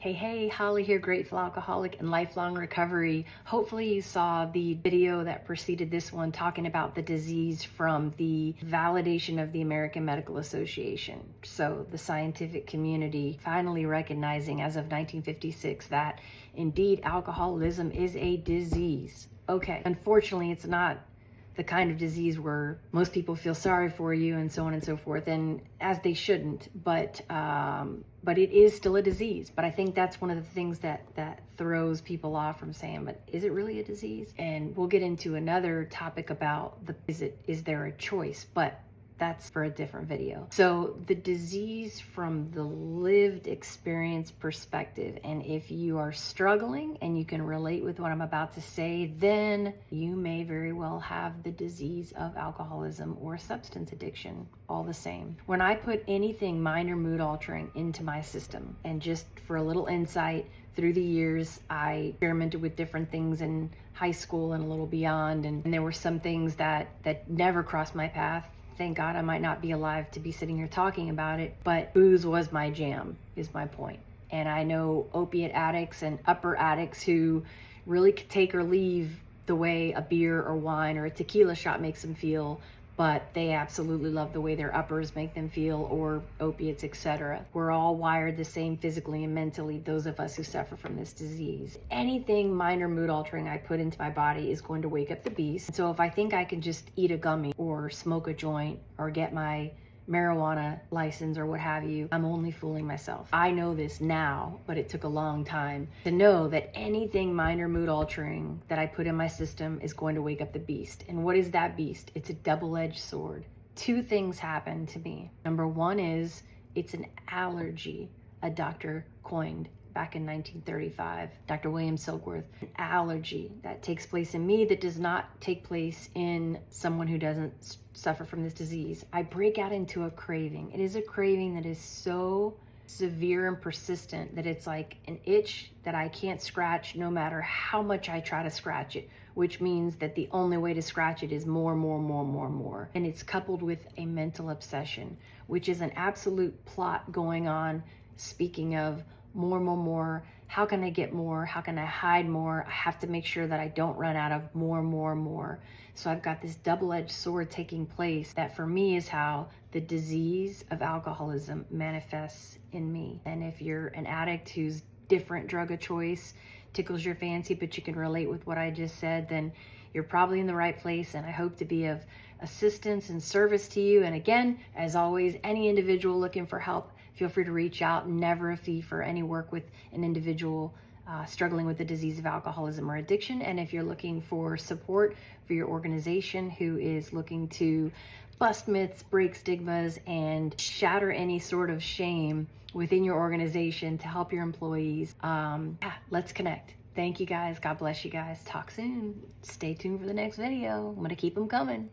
Hey, Holly here, grateful alcoholic and lifelong recovery. Hopefully you saw the video that preceded this one talking about the disease from the validation of the American Medical Association. So the scientific community finally recognizing as of 1956 that indeed alcoholism is a disease. Okay, unfortunately it's not the kind of disease where most people feel sorry for you and so on and so forth, and as they shouldn't, but it is still a disease. But I think that's one of the things that throws people off from saying, but is it really a disease? And we'll get into another topic about is there a choice, but that's for a different video. So the disease from the lived experience perspective, and if you are struggling and you can relate with what I'm about to say, then you may very well have the disease of alcoholism or substance addiction, all the same. When I put anything mind or mood altering into my system, and just for a little insight, through the years, I experimented with different things in high school and a little beyond, and there were some things that never crossed my path. Thank God I might not be alive to be sitting here talking about it, but booze was my jam, is my point. And I know opiate addicts and upper addicts who really could take or leave the way a beer or wine or a tequila shot makes them feel, but they absolutely love the way their uppers make them feel, or opiates, etc. We're all wired the same physically and mentally, those of us who suffer from this disease. Anything mind or mood altering I put into my body is going to wake up the beast. So if I think I can just eat a gummy or smoke a joint or get my marijuana license or what have you, I'm only fooling myself. I know this now, but it took a long time to know that anything mind or mood altering that I put in my system is going to wake up the beast. And what is that beast? It's a double-edged sword. Two things happen to me. Number one is it's an allergy a doctor coined back in 1935, Dr. William Silkworth. An allergy that takes place in me that does not take place in someone who doesn't suffer from this disease. I break out into a craving. It is a craving that is so severe and persistent that it's like an itch that I can't scratch no matter how much I try to scratch it, which means that the only way to scratch it is more. And it's coupled with a mental obsession, which is an absolute plot going on. Speaking of more, how can I get more? How can I hide more? I have to make sure that I don't run out of more. So I've got this double-edged sword taking place that for me is how the disease of alcoholism manifests in me. And if you're an addict whose different drug of choice tickles your fancy, but you can relate with what I just said, then you're probably in the right place, and I hope to be of assistance and service to you. And again, as always, any individual looking for help, feel free to reach out. Never a fee for any work with an individual struggling with the disease of alcoholism or addiction. And if you're looking for support for your organization who is looking to bust myths, break stigmas, and shatter any sort of shame within your organization to help your employees, let's connect. Thank you guys. God bless you guys. Talk soon. Stay tuned for the next video. I'm going to keep them coming.